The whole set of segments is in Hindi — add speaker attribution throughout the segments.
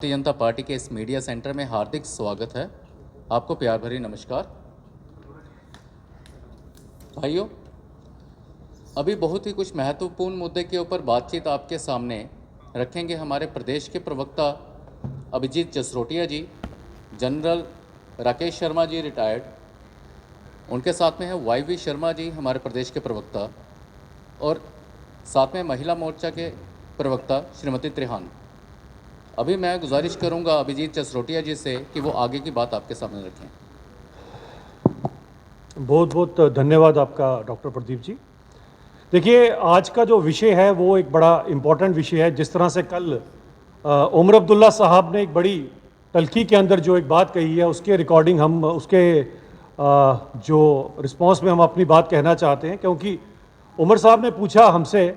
Speaker 1: भारतीय जनता पार्टी के इस मीडिया सेंटर में हार्दिक स्वागत है। आपको प्यार भरी नमस्कार। भाइयों, अभी बहुत ही कुछ महत्वपूर्ण मुद्दे के ऊपर बातचीत आपके सामने रखेंगे हमारे प्रदेश के प्रवक्ता अभिजीत जसरोटिया जी, जनरल राकेश शर्मा जी रिटायर्ड, उनके साथ में है वाई शर्मा जी हमारे प्रदेश के प्रवक्ता, और साथ में महिला मोर्चा के प्रवक्ता श्रीमती त्रिहान। अभी मैं गुजारिश करूंगा अभिजीत जसरोटिया जी से कि वो आगे की बात आपके सामने रखें।
Speaker 2: बहुत बहुत धन्यवाद आपका डॉक्टर प्रदीप जी। देखिए, आज का जो विषय है वो एक बड़ा इम्पोर्टेंट विषय है। जिस तरह से कल उमर अब्दुल्ला साहब ने एक बड़ी तल्खी के अंदर जो एक बात कही है, उसके रिकॉर्डिंग हम उसके जो रिस्पांस में हम अपनी बात कहना चाहते हैं। क्योंकि उमर साहब ने पूछा हमसे,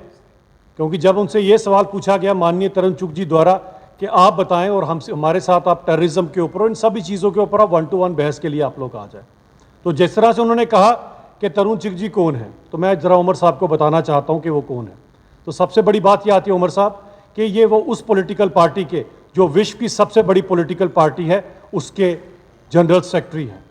Speaker 2: क्योंकि जब उनसे ये सवाल पूछा गया माननीय तरुण चुग जी द्वारा कि आप बताएं और हमसे हमारे साथ आप टेररिज्म के ऊपर और इन सभी चीज़ों के ऊपर आप 1-to-1 बहस के लिए आप लोग आ जाए, तो जिस तरह से उन्होंने कहा कि तरुण चुग जी कौन है, तो मैं ज़रा उमर साहब को बताना चाहता हूं कि वो कौन है। तो सबसे बड़ी बात ये आती है उमर साहब कि ये वो उस पॉलिटिकल पार्टी के, जो विश्व की सबसे बड़ी पॉलिटिकल पार्टी है, उसके जनरल सेक्रेटरी हैं।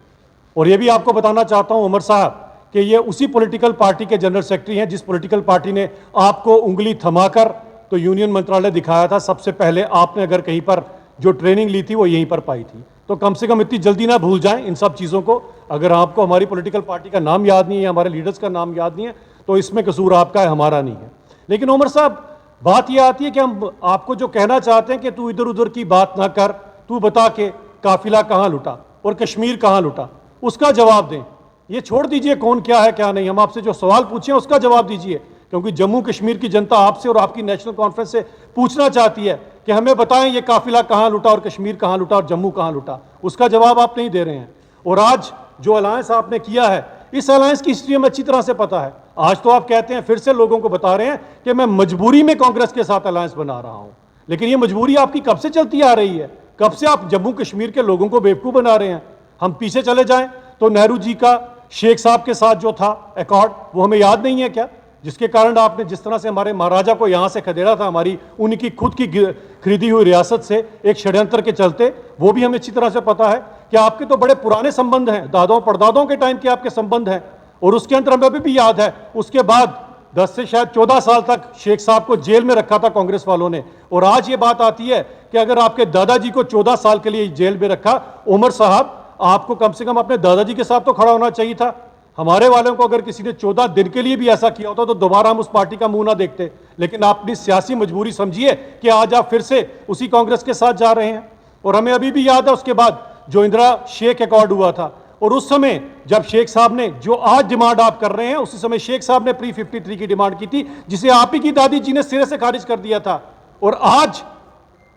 Speaker 2: और ये भी आपको बताना चाहता हूं उमर साहब कि ये उसी पॉलिटिकल पार्टी के जनरल सेक्रेटरी हैं जिस पॉलिटिकल पार्टी ने आपको उंगली थमाकर तो यूनियन मंत्रालय दिखाया था। सबसे पहले आपने अगर कहीं पर जो ट्रेनिंग ली थी वो यहीं पर पाई थी। तो कम से कम इतनी जल्दी ना भूल जाएं इन सब चीज़ों को। अगर आपको हमारी पॉलिटिकल पार्टी का नाम याद नहीं है, हमारे लीडर्स का नाम याद नहीं है, तो इसमें कसूर आपका है, हमारा नहीं है। लेकिन उमर साहब, बात यह आती है कि हम आपको जो कहना चाहते हैं कि तू इधर उधर की बात ना कर, तू बता के काफिला कहाँ लुटा और कश्मीर कहाँ लुटा, उसका जवाब दें। ये छोड़ दीजिए कौन क्या है क्या नहीं, हम आपसे जो सवाल पूछे उसका जवाब दीजिए। क्योंकि जम्मू कश्मीर की जनता आपसे और आपकी नेशनल कॉन्फ्रेंस से पूछना चाहती है कि हमें बताएं ये काफिला कहाँ लुटा और कश्मीर कहाँ लुटा और जम्मू कहाँ लुटा। उसका जवाब आप नहीं दे रहे हैं। और आज जो अलायंस आपने किया है, इस अलायंस की हिस्ट्री हमें अच्छी तरह से पता है। आज तो आप कहते हैं, फिर से लोगों को बता रहे हैं कि मैं मजबूरी में कांग्रेस के साथ अलायंस बना रहा हूं। लेकिन ये मजबूरी आपकी कब से चलती आ रही है? कब से आप जम्मू कश्मीर के लोगों को बेवकूफ़ बना रहे हैं? हम पीछे चले जाएं तो नेहरू जी का शेख साहब के साथ जो था अकॉर्ड, वो हमें याद नहीं है क्या? जिसके कारण आपने जिस तरह से हमारे महाराजा को यहाँ से खदेड़ा था, हमारी उनकी खुद की खरीदी हुई रियासत से एक षड्यंत्र के चलते, वो भी हमें अच्छी तरह से पता है कि आपके तो बड़े पुराने संबंध हैं, दादों परदादों के टाइम के आपके संबंध हैं। और उसके अंदर हमें अभी भी याद है, उसके बाद 10 से शायद 14 साल तक शेख साहब को जेल में रखा था कांग्रेस वालों ने। और आज ये बात आती है कि अगर आपके दादाजी को 14 साल के लिए जेल में रखा, उमर साहब आपको कम से कम अपने दादाजी के साथ तो खड़ा होना चाहिए था। हमारे वालों को अगर किसी ने 14 दिन के लिए भी ऐसा किया होता तो दोबारा हम उस पार्टी का मुंह ना देखते। लेकिन आप अपनी सियासी मजबूरी समझिए कि आज आप फिर से उसी कांग्रेस के साथ जा रहे हैं। और हमें अभी भी याद है उसके बाद जो इंदिरा शेख अकॉर्ड हुआ था, और उस समय जब शेख साहब ने जो आज डिमांड आप कर रहे हैं, उसी समय शेख साहब ने प्री 53 की डिमांड की थी, जिसे आप ही की दादी जी ने सिरे से खारिज कर दिया था। और आज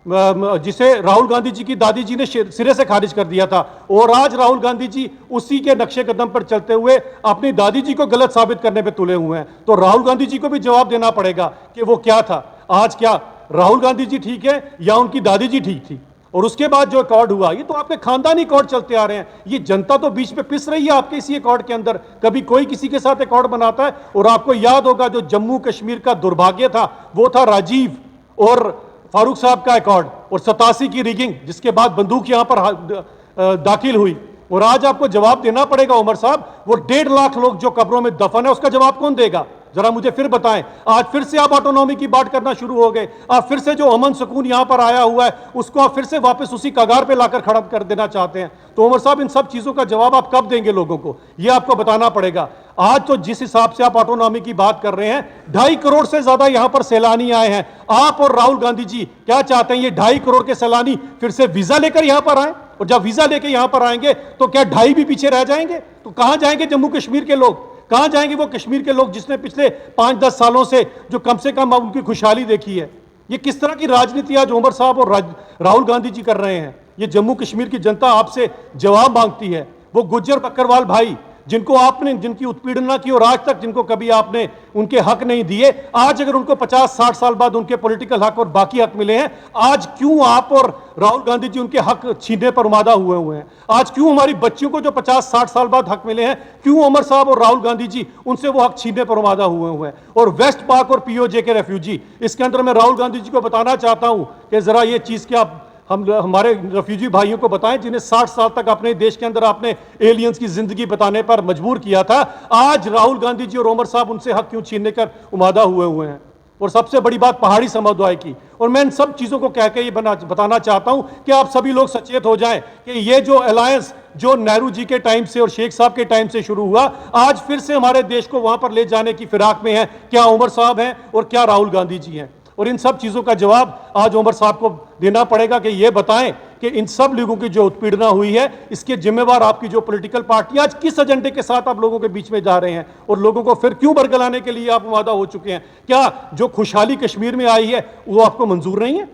Speaker 2: जिसे राहुल गांधी जी की दादी जी ने सिरे से खारिज कर दिया था। और आज राहुल गांधी जी उसी के नक्शे कदम पर चलते हुए अपनी दादी जी को गलत साबित करने पे तुले हुए हैं। तो राहुल गांधी जी को भी जवाब देना पड़ेगा कि वो क्या था। आज क्या राहुल गांधी जी ठीक है या उनकी दादी जी ठीक थी? और उसके बाद जो अकॉर्ड हुआ, ये तो आपके खानदानी अकॉर्ड चलते आ रहे हैं। ये जनता तो बीच में पिस रही है आपके इसी अकॉर्ड के अंदर। कभी कोई किसी के साथ अकॉर्ड बनाता है। और आपको याद होगा जो जम्मू कश्मीर का दुर्भाग्य था, वो था राजीव और फारूक साहब का अकॉर्ड और 87 की रिगिंग, जिसके बाद बंदूक यहां पर दाखिल हुई। और आज आपको जवाब देना पड़ेगा उमर साहब, वो 1.5 लाख लोग जो कब्रों में दफन है, उसका जवाब कौन देगा? जरा मुझे फिर बताएं। आज फिर से आप ऑटोनॉमी की बात करना शुरू हो गए। आप फिर से जो अमन सुकून यहां पर आया हुआ है, उसको आप फिर से वापस उसी कगार पे लाकर खड़ा कर देना चाहते हैं। तो उमर साहब, इन सब चीजों का जवाब आप कब देंगे लोगों को? ये आपको बताना पड़ेगा। आज तो जिस हिसाब से आप ऑटोनॉमी की बात कर रहे हैं, 2.5 करोड़ से ज्यादा यहां पर सैलानी आए हैं। आप और राहुल गांधी जी क्या चाहते हैं? ये 2.5 करोड़ के सैलानी फिर से वीजा लेकर यहां पर आए? और जब वीजा लेकर यहां पर आएंगे तो क्या 2.5 भी पीछे रह जाएंगे? तो कहां जाएंगे जम्मू कश्मीर के लोग? कहां जाएंगे वो कश्मीर के लोग जिसने पिछले 5-10 सालों से जो कम से कम उनकी खुशहाली देखी है? ये किस तरह की राजनीति आज उमर साहब और राहुल गांधी जी कर रहे हैं? ये जम्मू कश्मीर की जनता आपसे जवाब मांगती है। वो गुज्जर बकरवाल भाई जिनको आपने, जिनकी उत्पीड़ना की और आज तक जिनको कभी आपने उनके हक नहीं दिए, आज अगर उनको 50-60 साल बाद उनके पॉलिटिकल हक और बाकी हक मिले हैं, आज क्यों आप और राहुल गांधी जी उनके हक छीनने पर उमादा हुए हैं? आज क्यों हमारी बच्चियों को जो 50-60 साल बाद हक मिले हैं, क्यों उमर साहब और राहुल गांधी जी उनसे वो हक छीनने पर उमादा हुए हैं? और वेस्ट पाक और पीओजे के रेफ्यूजी, इसके अंदर मैं राहुल गांधी जी को बताना चाहता हूं कि जरा ये चीज क्या हम हमारे रेफ्यूजी भाइयों को बताएं जिन्हें 60 साल तक अपने देश के अंदर आपने एलियंस की जिंदगी बताने पर मजबूर किया था। आज राहुल गांधी जी और उमर साहब उनसे हक क्यों छीनने कर उमादा हुए हैं। और सबसे बड़ी बात पहाड़ी समुदाय की, और मैं इन सब चीजों को कह के ये बताना चाहता हूं कि आप सभी लोग सचेत हो जाएं कि ये जो अलायंस जो नेहरू जी के टाइम से और शेख साहब के टाइम से शुरू हुआ, आज फिर से हमारे देश को वहां पर ले जाने की फिराक में है। क्या उमर साहब हैं और क्या राहुल गांधी जी हैं। और इन सब चीजों का जवाब आज उमर साहब को देना पड़ेगा कि ये बताएं कि इन सब लोगों की जो उत्पीड़ना हुई है, इसके जिम्मेवार आपकी जो पॉलिटिकल पार्टी, आज किस एजेंडे के साथ आप लोगों के बीच में जा रहे हैं और लोगों को फिर क्यों बरगलाने के लिए आप वादा हो चुके हैं। क्या जो खुशहाली कश्मीर में आई है वो आपको मंजूर नहीं है?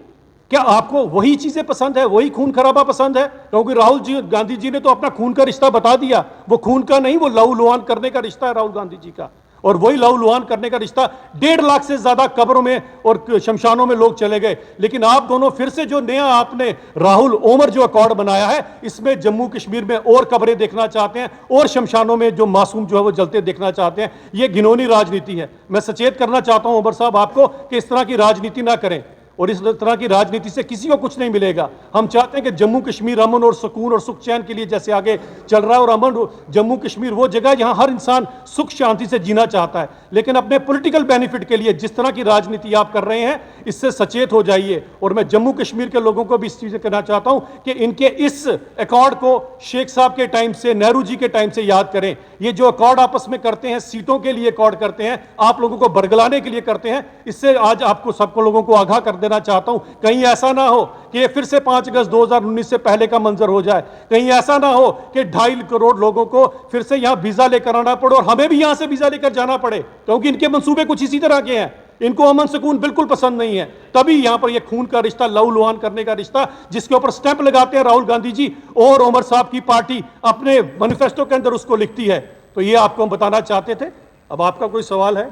Speaker 2: क्या आपको वही चीजें पसंद है, वही खून खराबा पसंद है? क्योंकि राहुल जी गांधी जी ने तो अपना खून का रिश्ता बता दिया, वो खून का नहीं, वो लहू लुहान करने का रिश्ता है राहुल गांधी जी का। और वही लहू लुहान करने का रिश्ता 1.5 लाख से ज्यादा कब्रों में और शमशानों में लोग चले गए। लेकिन आप दोनों फिर से जो नया आपने राहुल ओमर जो अकॉर्ड बनाया है, इसमें जम्मू कश्मीर में और कब्रें देखना चाहते हैं और शमशानों में जो मासूम जो है वो जलते देखना चाहते हैं। ये घिनौनी राजनीति है। मैं सचेत करना चाहता हूं उमर साहब आपको कि इस तरह की राजनीति ना करें, और इस तरह की राजनीति से किसी को कुछ नहीं मिलेगा। हम चाहते हैं कि जम्मू कश्मीर अमन और सुकून और सुख चैन के लिए जैसे आगे चल रहा है, और अमन जम्मू कश्मीर वो जगह जहां हर इंसान सुख शांति से जीना चाहता है। लेकिन अपने पॉलिटिकल बेनिफिट के लिए जिस तरह की राजनीति आप कर रहे हैं, इससे सचेत हो जाइए। और मैं जम्मू कश्मीर के लोगों को भी इस चीज़ कहना चाहता हूं कि इनके इस अकॉर्ड को शेख साहब के टाइम से, नेहरू जी के टाइम से याद करें। ये जो अकॉर्ड आपस में करते हैं, सीटों के लिए अकॉर्ड करते हैं, आप लोगों को बरगलाने के लिए करते हैं। इससे आज आपको सबको लोगों को आगाह कर देना चाहता हूं, कहीं ऐसा ना हो कि फिर से 5 अगस्त 2019 से पहले का मंजर हो जाए। कहीं ऐसा ना हो कि 2.5 करोड़ लोगों को फिर से यहां वीजा लेकर आना पड़े और हमें भी यहां से वीजा लेकर जाना पड़े, क्योंकि इनके मंसूबे कुछ इसी तरह के हैं। इनको अमन सुकून बिल्कुल पसंद नहीं है। तभी यहां पर यह खून का रिश्ता, लहू लुहान करने का रिश्ता, जिसके ऊपर स्टैंप लगाते हैं राहुल गांधी जी और उमर साहब की पार्टी अपने मैनिफेस्टो के अंदर उसको लिखती है। तो ये आपको हम बताना चाहते थे। अब आपका कोई सवाल है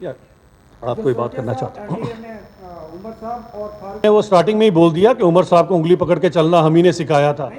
Speaker 2: या आप कोई बात करना चाहते हैं?
Speaker 3: उमर साहब और फारूक
Speaker 2: ने वो स्टार्टिंग में ही बोल दिया कि उमर साहब को उंगली पकड़ के चलना हम ही ने सिखाया था।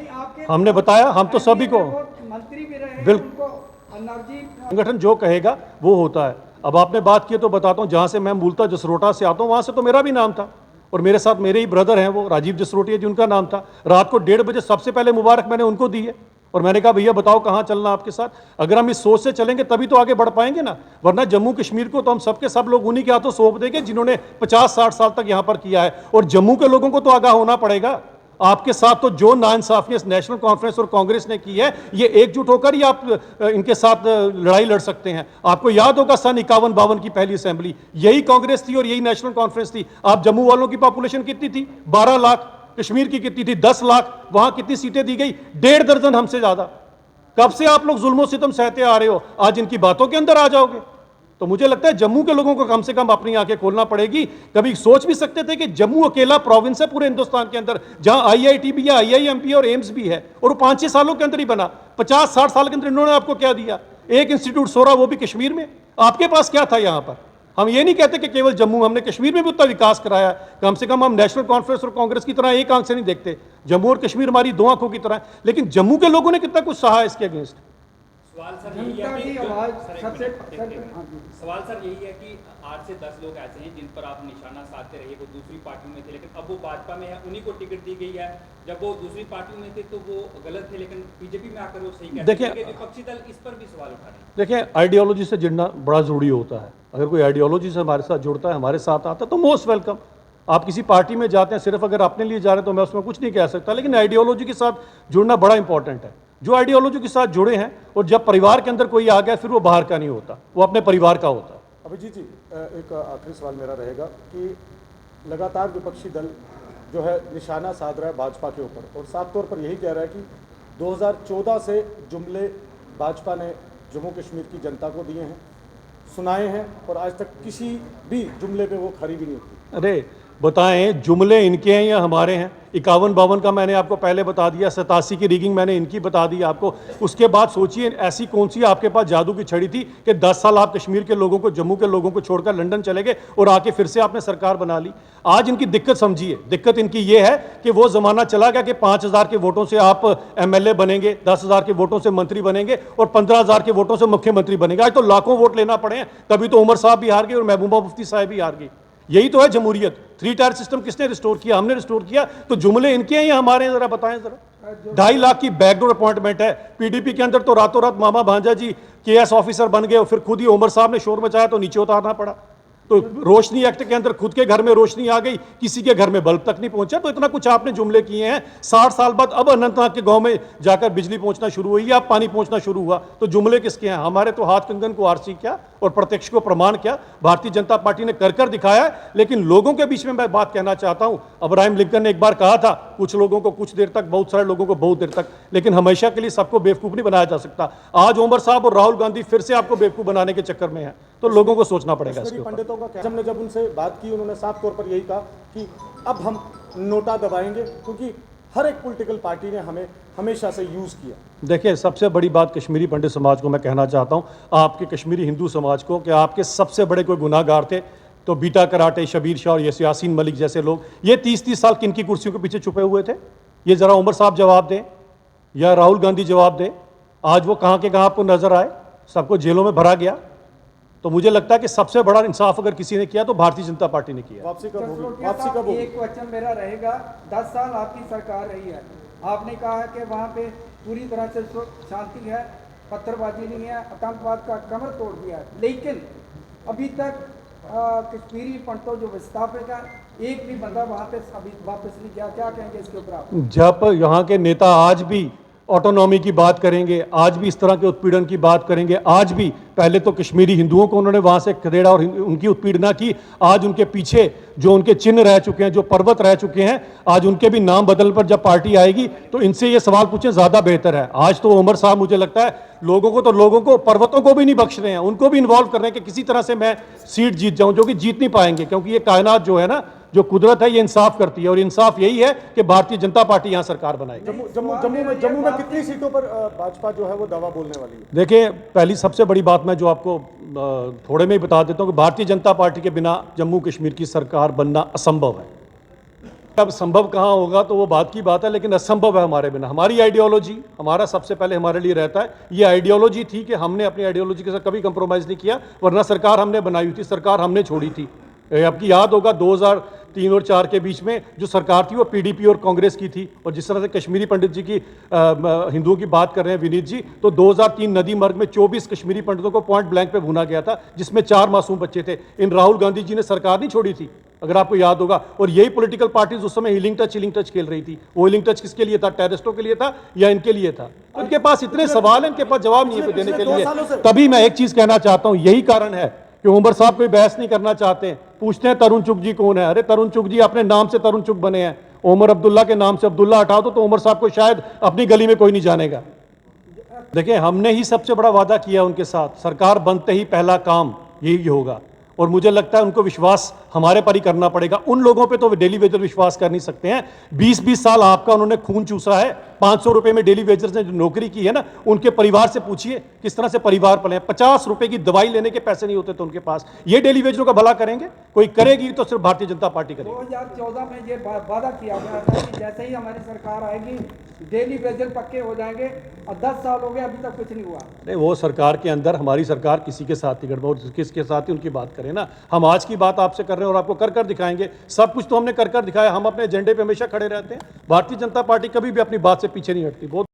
Speaker 2: हमने बताया, हम तो सभी को
Speaker 3: मंत्री भी रहे,
Speaker 2: बिल्कुल
Speaker 3: उनको एनर्जी
Speaker 2: संगठन जो कहेगा वो होता है। अब आपने बात की तो बताता हूँ, जहाँ से मैं मूलतः जसरोटा से आता हूँ, वहाँ से तो मेरा भी नाम था, और मेरे साथ मेरे ही ब्रदर हैं वो राजीव जसरोटिया जी, उनका नाम था। रात को 1:30 बजे सबसे पहले मुबारक मैंने उनको दी है, और मैंने कहा भैया बताओ कहाँ चलना आपके साथ। अगर हम इस सोच से चलेंगे तभी तो आगे बढ़ पाएंगे ना, वरना जम्मू कश्मीर को तो हम सबके सब लोग उन्हीं के हाथों सौंप देंगे जिन्होंने 50-60 साल तक यहाँ पर किया है। और जम्मू के लोगों को तो आगाह होना पड़ेगा। आपके साथ तो जो नाइंसाफी नेशनल कॉन्फ्रेंस और कांग्रेस ने की है, ये एकजुट होकर ही आप इनके साथ लड़ाई लड़ सकते हैं। आपको याद होगा सन 51-52 की पहली असेंबली यही कांग्रेस थी और यही नेशनल कॉन्फ्रेंस थी। आप जम्मू वालों की पॉपुलेशन कितनी थी? 12 लाख। कश्मीर की कितनी थी? 10 लाख। वहां कितनी सीटें दी गई? 1.5 दर्जन हमसे ज्यादा। कब से आप लोग जुल्मों सितम सहते आ रहे हो, आज इनकी बातों के अंदर आ जाओगे? तो मुझे लगता है जम्मू के लोगों को कम से कम अपनी आंखें खोलना पड़ेगी। कभी सोच भी सकते थे कि जम्मू अकेला प्रोविंस है पूरे हिंदुस्तान के अंदर जहां आईआईटी भी है, आईआईएम भी है और एम्स भी है, और 5-6 सालों के अंदर ही बना। 50-60 साल के अंदर इन्होंने आपको क्या दिया? एक इंस्टीट्यूट सोरा, वो भी कश्मीर में। आपके पास क्या था यहां पर? हम ये नहीं कहते कि केवल जम्मू, हमने कश्मीर में भी उतना विकास कराया। कम से कम हम नेशनल कॉन्फ्रेंस और कांग्रेस की तरह एक आंख से नहीं देखते। जम्मू और कश्मीर हमारी 2 आंखों की तरह है। लेकिन जम्मू के लोगों ने कितना कुछ सहा इसके अगेंस्ट।
Speaker 4: सवाल सर यही
Speaker 3: जनता
Speaker 4: है
Speaker 3: की
Speaker 4: कि
Speaker 3: आवाज
Speaker 4: सर, एक
Speaker 3: सबसे
Speaker 4: मिनट,
Speaker 3: हाँ जी।
Speaker 4: सवाल सर यही है कि 8 से 10 लोग ऐसे हैं जिन पर आप निशाना साधते रहिए, वो दूसरी पार्टियों में थे लेकिन अब वो भाजपा में है, उन्हीं को टिकट दी गई है। जब वो दूसरी पार्टियों में थे तो वो गलत थे, लेकिन बीजेपी में आकर वो सही कहते हैं।
Speaker 2: देखिए,
Speaker 4: विपक्षी दल इस पर भी सवाल उठा रहे हैं।
Speaker 2: देखिए, आइडियोलॉजी से जुड़ना बड़ा ज़रूरी होता है। अगर कोई आइडियोलॉजी से हमारे साथ जुड़ता है, हमारे साथ आता है, तो मोस्ट वेलकम। आप किसी पार्टी में जाते हैं सिर्फ अगर अपने लिए जा रहे हैं तो मैं उसमें कुछ नहीं कह सकता, लेकिन आइडियोलॉजी के साथ जुड़ना बड़ा इंपॉर्टेंट है। जो आइडियोलॉजी के साथ जुड़े हैं, और जब परिवार के अंदर कोई आ गया फिर वो बाहर का नहीं होता, वो अपने परिवार का होता है।
Speaker 5: अभिजीत जी, एक आखिरी सवाल मेरा रहेगा कि लगातार विपक्षी दल जो है निशाना साध रहा है भाजपा के ऊपर, और साफ तौर पर यही कह रहा है कि 2014 से जुमले भाजपा ने जम्मू कश्मीर की जनता को दिए हैं, सुनाए हैं, और आज तक किसी भी जुमले पे वो खरी भी नहीं होती।
Speaker 2: अरे बताएं, जुमले इनके हैं या हमारे हैं? 51-52 का मैंने आपको पहले बता दिया, 87 की रिगिंग मैंने इनकी बता दी आपको। उसके बाद सोचिए ऐसी कौन सी आपके पास जादू की छड़ी थी कि 10 साल आप कश्मीर के लोगों को, जम्मू के लोगों को छोड़कर लंदन चले गए और आके फिर से आपने सरकार बना ली। आज इनकी दिक्कत समझिए, दिक्कत इनकी ये है कि वो जमाना चला गया कि 5000 के वोटों से आप एमएलए बनेंगे, 10,000 के वोटों से मंत्री बनेंगे और 15,000 के वोटों से मुख्यमंत्री बनेंगे। आज तो लाखों वोट लेना पड़े हैं, तभी तो उमर साहब भी हार गए और महबूबा मुफ्ती साहब भी हार गई। यही तो है जमहूरियत। 3 टायर सिस्टम किसने रिस्टोर किया? हमने रिस्टोर किया। तो जुमले इनके हैं या हमारे हैं? जरा बताएं जरा। 2.5 लाख की बैकडोर अपॉइंटमेंट है पीडीपी के अंदर, तो रातों रात मामा भांजा जी केएस ऑफिसर बन गए, और फिर खुद ही उमर साहब ने शोर मचाया तो नीचे उतारना पड़ा। तो रोशनी एक्ट के अंदर खुद के घर में रोशनी आ गई, किसी के घर में बल्ब तक नहीं पहुंचा। तो इतना कुछ आपने जुमले किए हैं। 60 साल बाद अब अनंतनाग के गांव में जाकर बिजली पहुंचना शुरू हुई या पानी पहुंचना शुरू हुआ, तो जुमले किसके हैं? हमारे तो हाथ कंगन को आरसी क्या और प्रत्यक्ष को प्रमाण क्या भारतीय जनता पार्टी ने कर दिखाया है। लेकिन लोगों के बीच में मैं बात कहना चाहता हूं, अब्राहम लिंकन ने एक बार कहा था, कुछ लोगों को कुछ देर तक, बहुत सारे लोगों को बहुत देर तक, लेकिन हमेशा के लिए सबको बेवकूफ नहीं बनाया जा सकता। आज उमर साहब और राहुल गांधी फिर से आपको बेवकूफ बनाने के चक्कर में है, तो लोगों को सोचना पड़ेगा इसके
Speaker 5: कश्मीरी
Speaker 2: ऊपर।
Speaker 5: पंडितों का क्या? हमने जब उनसे बात की, उन्होंने साफ तौर पर यही कहा कि अब हम नोटा दबाएंगे, क्योंकि हर एक पॉलिटिकल पार्टी ने हमें हमेशा से यूज किया।
Speaker 2: देखिए, सबसे बड़ी बात कश्मीरी पंडित समाज को मैं कहना चाहता हूं, आपके कश्मीरी हिंदू समाज को, कि आपके सबसे बड़े कोई गुनाहगार थे तो बीटा कराटे, शबीर शाह और यासीन मलिक जैसे लोग, ये 30-30 साल किन की कुर्सियों के पीछे छुपे हुए थे? ये जरा उमर साहब जवाब दें या राहुल गांधी जवाब दें। आज वो कहाँ के कहाँ आपको नजर आए? सबको जेलों में भरा गया। तो मुझे लगता है कि सबसे बड़ा इंसाफ अगर किसी ने किया तो भारतीय जनता पार्टी ने किया।
Speaker 5: वापसी कब होगी?
Speaker 3: जसरोटिया
Speaker 5: वापसी कब
Speaker 3: साहब,
Speaker 5: होगी?
Speaker 3: एक क्वेश्चन मेरा रहेगा। 10 साल आपकी सरकार रही है, आपने कहा है कि वहाँ पे पूरी तरह से शांति है, पत्थरबाजी नहीं है, आतंकवाद का कमर तोड़ दिया है, लेकिन अभी तक कश्मीरी पंडितों जो विस्थापित है, एक भी बंदा वहाँ पे अभी वापस नहीं गया। क्या कहेंगे इसके ऊपर आप?
Speaker 2: जब यहाँ के नेता आज भी ऑटोनॉमी की बात करेंगे, आज भी इस तरह के उत्पीड़न की बात करेंगे, आज भी पहले तो कश्मीरी हिंदुओं को उन्होंने वहां से खदेड़ा और उनकी उत्पीड़ना की, आज उनके पीछे जो उनके चिन्ह रह चुके हैं, जो पर्वत रह चुके हैं, आज उनके भी नाम बदल पर जब पार्टी आएगी तो इनसे ये सवाल पूछे ज्यादा बेहतर है। आज तो उमर साहब मुझे लगता है लोगों को पर्वतों को भी नहीं बख्श रहे हैं, उनको भी इन्वॉल्व कर रहे हैं कि किसी तरह से मैं सीट जीत जाऊं, जो कि जीत नहीं पाएंगे, क्योंकि ये कायनात जो है ना, जो कुदरत है, ये इंसाफ करती है, और इंसाफ यही है कि भारतीय जनता पार्टी यहाँ सरकार बनाएगी।
Speaker 5: जम्मू में कितनी सीटों पर भाजपा जो है वो दावा बोलने वाली है?
Speaker 2: देखिए, पहली सबसे बड़ी बात मैं जो आपको थोड़े में ही बता देता हूँ कि भारतीय जनता पार्टी के बिना जम्मू कश्मीर की सरकार बनना असंभव है। अब संभव कहाँ होगा तो वो बात की बात है, लेकिन असंभव है हमारे बिना। हमारी आइडियोलॉजी, हमारा सबसे पहले हमारे लिए रहता है, ये आइडियोलॉजी थी कि हमने अपनी आइडियोलॉजी के साथ कभी कंप्रोमाइज़ नहीं किया, वरना सरकार हमने बनाई हुई थी, सरकार हमने छोड़ी थी। आपकी याद होगा 2003 और 4 के बीच में जो सरकार थी वो पीडीपी और कांग्रेस की थी। और जिस तरह से कश्मीरी पंडित जी की हिंदुओं की बात कर रहे हैं विनीत जी, तो 2003 नदी मार्ग में 24 कश्मीरी पंडितों को पॉइंट ब्लैंक पे भूना गया था, जिसमें 4 मासूम बच्चे थे। इन राहुल गांधी जी ने सरकार नहीं छोड़ी थी, अगर आपको याद होगा। और यही पॉलिटिकल पार्टीज उस समय हीलिंग टच खेल रही थी। वो हीलिंग टच किसके लिए था? टेररिस्टों के लिए था या इनके लिए था? इनके पास इतने सवाल हैं, इनके पास जवाब नहीं है देने के लिए। तभी मैं एक चीज कहना चाहता हूं, यही कारण है कि उमर साहब कोई बहस नहीं करना चाहते हैं। पूछते हैं तरुण चुग जी कौन है? अरे तरुण चुग जी अपने नाम से तरुण चुग बने हैं, उमर अब्दुल्ला के नाम से अब्दुल्ला हटा दो तो उमर साहब को शायद अपनी गली में कोई नहीं जानेगा। देखिए, हमने ही सबसे बड़ा वादा किया उनके साथ, सरकार बनते ही पहला काम यही होगा। और मुझे लगता है उनको विश्वास हमारे पर ही करना पड़ेगा। उन लोगों पे तो डेली वेजर विश्वास कर नहीं सकते हैं। 20-20 साल आपका उन्होंने खून चूसा है। 500 रुपए में डेली वेजर ने जो नौकरी की है ना, उनके परिवार से पूछिए किस तरह से परिवार पले हैं। 50 रुपए की दवाई लेने के पैसे नहीं होते तो उनके पास। ये डेली वेजरों का भला करेंगे? कोई करेगी तो सिर्फ भारतीय जनता पार्टी करेगी।
Speaker 3: 2014 में ये वादा किया गया था कि जैसे ही हमारी सरकार आएगी डेली वेजर पक्के हो जाएंगे, और 10 साल हो गए, अभी तक कुछ नहीं हुआ।
Speaker 2: नहीं, वो सरकार के अंदर हमारी सरकार किसी के साथ ही गड़बड़, किसके साथ ही उनकी बात करें ना। हम आज की बात आपसे कर रहे हैं और आपको कर दिखाएंगे। सब कुछ तो हमने कर दिखाया। हम अपने एजेंडे पे हमेशा खड़े रहते हैं। भारतीय जनता पार्टी कभी भी अपनी बात से पीछे नहीं हटती। बहुत